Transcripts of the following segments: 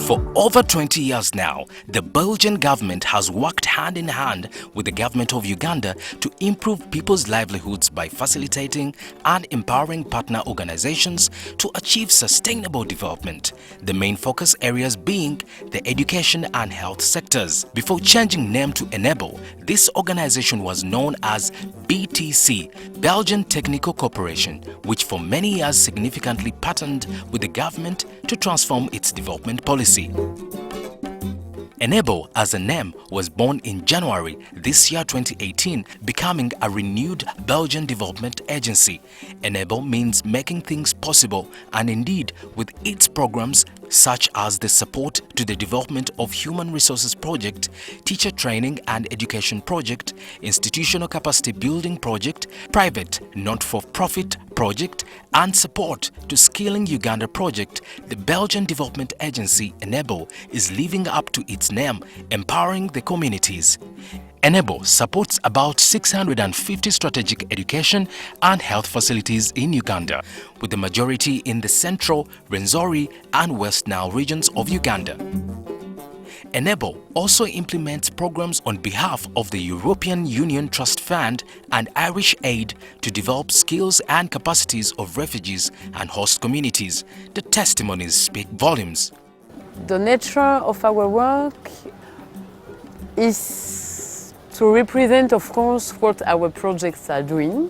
For over 20 years now, the Belgian government has worked hand in hand with the government of Uganda to improve people's livelihoods by facilitating and empowering partner organizations to achieve sustainable development, the main focus areas being the education and health sectors. Before changing name to Enabel, this organization was known as BTC, Belgian Technical Corporation, which for many years significantly partnered with the government to transform its development policy. Enabel as a name was born in January this year 2018, becoming a renewed Belgian development agency. Enabel means making things possible, and indeed with its programs such as the support to the development of human resources project, teacher training and education project, institutional capacity building project, private not-for-profit project, and support to Skilling Uganda project, the Belgian development agency Enabel is living up to its name, empowering the communities. Enabel supports about 650 strategic education and health facilities in Uganda, with the majority in the central, Rwenzori and West Nile regions of Uganda. Enabel also implements programs on behalf of the European Union Trust Fund and Irish Aid to develop skills and capacities of refugees and host communities. The testimonies speak volumes. The nature of our work is to represent, of course, what our projects are doing,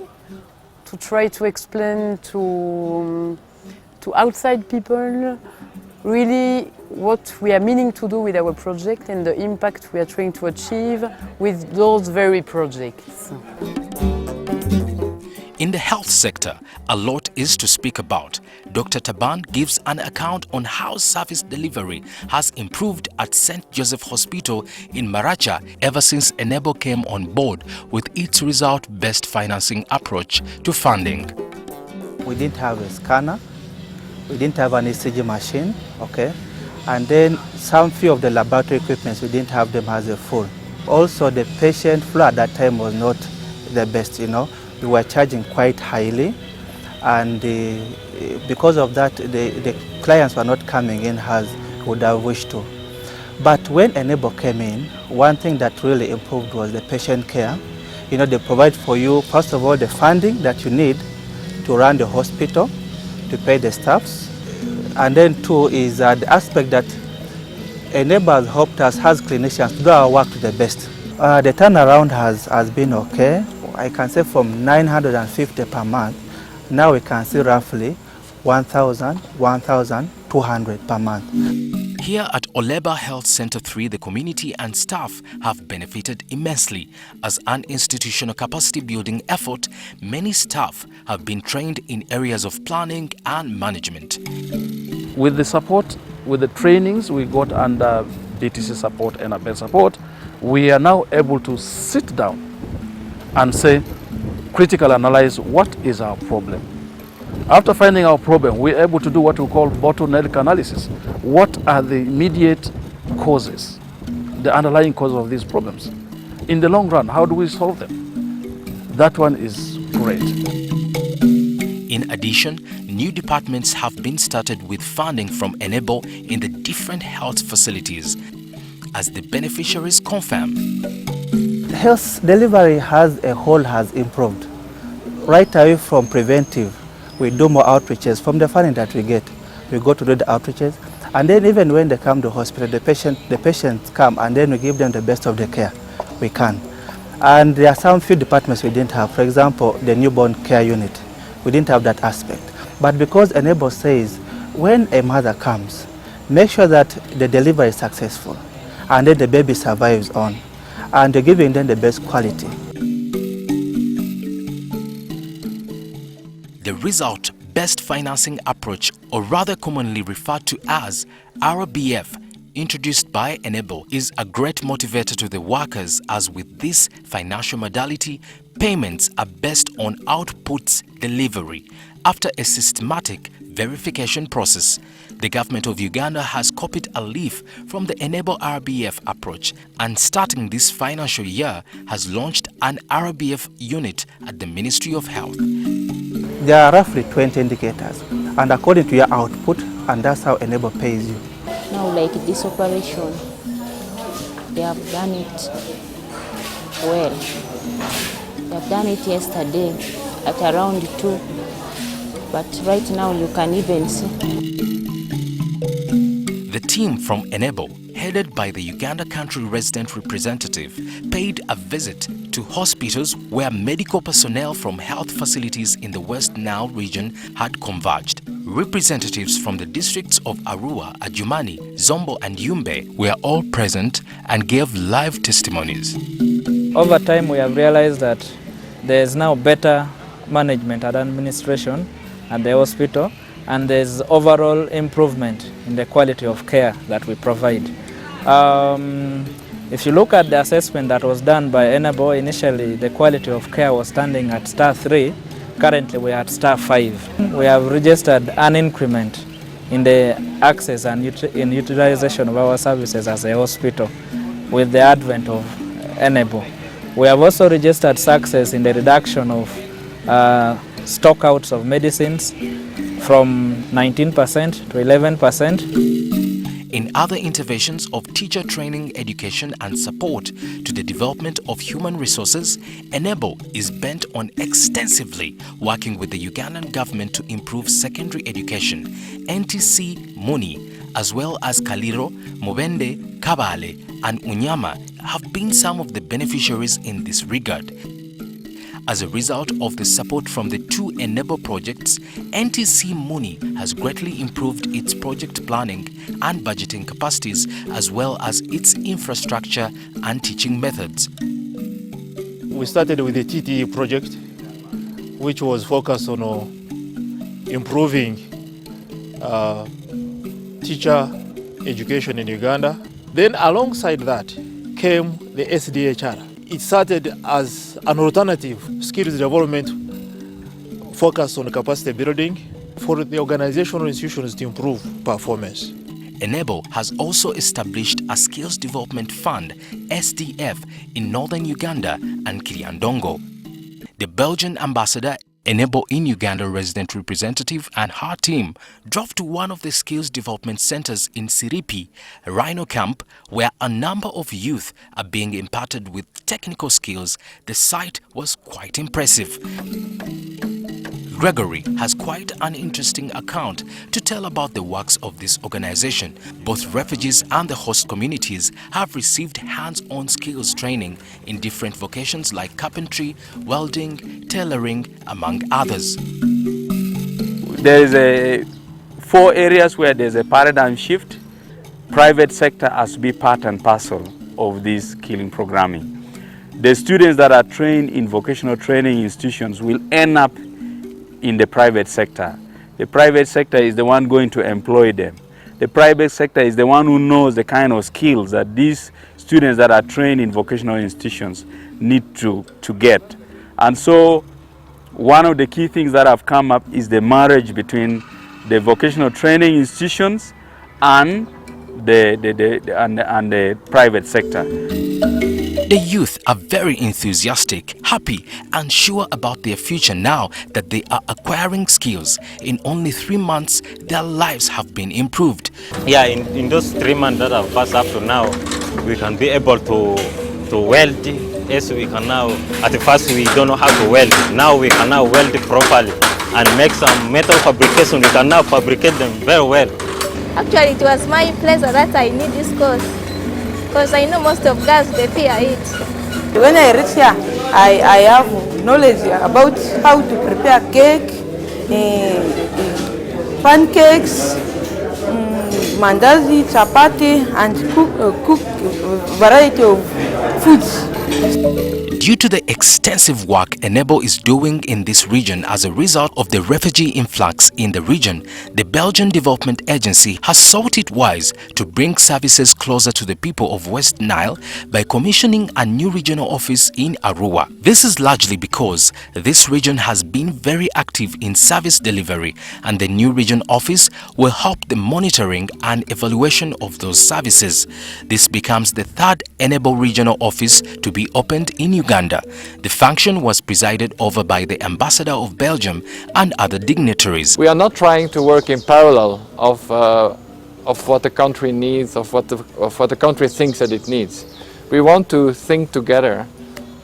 to try to explain to outside people really what we are meaning to do with our project and the impact we are trying to achieve with those very projects. In the health sector, a lot is to speak about. Dr. Taban gives an account on how service delivery has improved at St. Joseph Hospital in Maracha ever since Enabel came on board with its result-based financing approach to funding. We didn't have a scanner, we didn't have an ECG machine, okay? And then some few of the laboratory equipments, we didn't have them as a full. Also, the patient flow at that time was not the best, We were charging quite highly, and because of that, the clients were not coming in as would have wished to. But when Enabel came in, one thing that really improved was the patient care. They provide for you, first of all, the funding that you need to run the hospital, to pay the staffs, and then two is the aspect that Enabel has helped us as clinicians to do our work to the best. The turnaround has been okay. I can say from 950 per month, now we can see roughly 1,000, 1,200 per month. Here at Oleba Health Center 3, the community and staff have benefited immensely. As an institutional capacity building effort, many staff have been trained in areas of planning and management. With the support, with the trainings we got under BTC support and Enabel support, we are now able to sit down and say, critical analyze what is our problem. After finding our problem, we're able to do what we call bottleneck analysis. What are the immediate causes, the underlying causes of these problems? In the long run, how do we solve them? That one is great. In addition, new departments have been started with funding from Enabel in the different health facilities, as the beneficiaries confirm. Health delivery as a whole has improved. Right away from preventive, we do more outreaches. From the funding that we get, we go to do the outreaches, and then even when they come to hospital, the patients come, and then we give them the best of the care we can. And there are some few departments we didn't have. For example, the newborn care unit, we didn't have that aspect. But because Enabel says, when a mother comes, make sure that the delivery is successful, and then the baby survives on, and they're giving them the best quality. The result-based financing approach, or rather commonly referred to as RBF, introduced by Enabel, is a great motivator to the workers, as with this financial modality, payments are based on outputs delivery after a systematic verification process. The government of Uganda has copied a leaf from the Enabel RBF approach, and starting this financial year has launched an RBF unit at the Ministry of Health. There are roughly 20 indicators, and according to your output, and that's how Enabel pays you. Now, like this operation, they have done it well. They have done it yesterday at around 2, but right now you can even see. The team from Enabel, headed by the Uganda country resident representative, paid a visit to hospitals where medical personnel from health facilities in the West Nile region had converged. Representatives from the districts of Arua, Adjumani, Zombo and Yumbe were all present and gave live testimonies. Over time, we have realized that there is now better management and administration at the hospital, and there is overall improvement in the quality of care that we provide. If you look at the assessment that was done by Enabel, initially the quality of care was standing at star 3. Currently we are at star 5. We have registered an increment in the access and in utilization of our services as a hospital with the advent of Enabel. We have also registered success in the reduction of stockouts of medicines from 19% to 11%. In other interventions of teacher training, education and support to the development of human resources, Enabel is bent on extensively working with the Ugandan government to improve secondary education. NTC Muni, as well as Kaliro, Mubende, Kabale and Unyama have been some of the beneficiaries in this regard. As a result of the support from the 2 Enabel projects, NTC Muni has greatly improved its project planning and budgeting capacities as well as its infrastructure and teaching methods. We started with the TTE project, which was focused on improving teacher education in Uganda. Then alongside that came the SDHR. It started as an alternative skills development focused on capacity building for the organizational institutions to improve performance. Enabel has also established a Skills Development Fund, SDF, in northern Uganda and Kiliandongo. The Belgian ambassador, Enabel in Uganda resident representative and her team drove to one of the skills development centers in Siripi, Rhino Camp, where a number of youth are being imparted with technical skills. The site was quite impressive. Gregory has quite an interesting account to tell about the works of this organization. Both refugees and the host communities have received hands-on skills training in different vocations like carpentry, welding, tailoring, among others. There is 4 areas where there's a paradigm shift. Private sector has to be part and parcel of this skilling programming. The students that are trained in vocational training institutions will end up in the private sector. The private sector is the one going to employ them. The private sector is the one who knows the kind of skills that these students that are trained in vocational institutions need to get. And so one of the key things that have come up is the marriage between the vocational training institutions and the private sector. The youth are very enthusiastic, happy and sure about their future now that they are acquiring skills. In only 3 months, their lives have been improved. Yeah, in those 3 months that have passed up to now, we can be able to weld. Yes, we can now, at first we don't know how to weld. Now we can now weld properly and make some metal fabrication. We can now fabricate them very well. Actually, it was my pleasure that I need this course, because I know most of girls, they fear it. When I reach here, I have knowledge about how to prepare cake, pancakes, mandazi, chapati, and cook variety of foods. Due to the extensive work Enabel is doing in this region as a result of the refugee influx in the region, the Belgian Development Agency has sought it wise to bring services closer to the people of West Nile by commissioning a new regional office in Arua. This is largely because this region has been very active in service delivery, and the new region office will help the monitoring and evaluation of those services. This becomes the 3rd Enabel regional office to be opened in Uganda. The function was presided over by the Ambassador of Belgium and other dignitaries. We are not trying to work in parallel of of what the country needs, of what the country thinks that it needs. We want to think together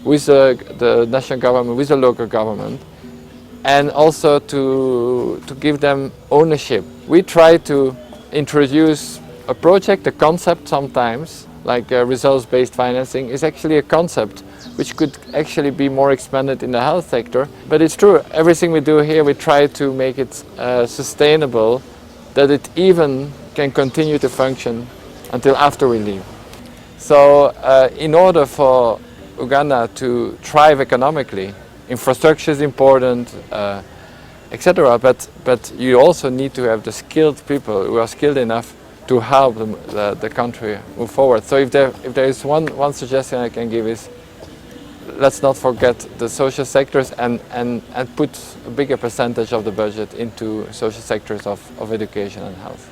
with the national government, with the local government, and also to give them ownership. We try to introduce a project, a concept sometimes, like results-based financing is actually a concept which could actually be more expanded in the health sector. But it's true, everything we do here, we try to make it sustainable, that it even can continue to function until after we leave. So in order for Uganda to thrive economically, infrastructure is important, etc. But you also need to have the skilled people who are skilled enough to help the country move forward. So if there is one suggestion I can give is, let's not forget the social sectors and put a bigger percentage of the budget into social sectors of education and health.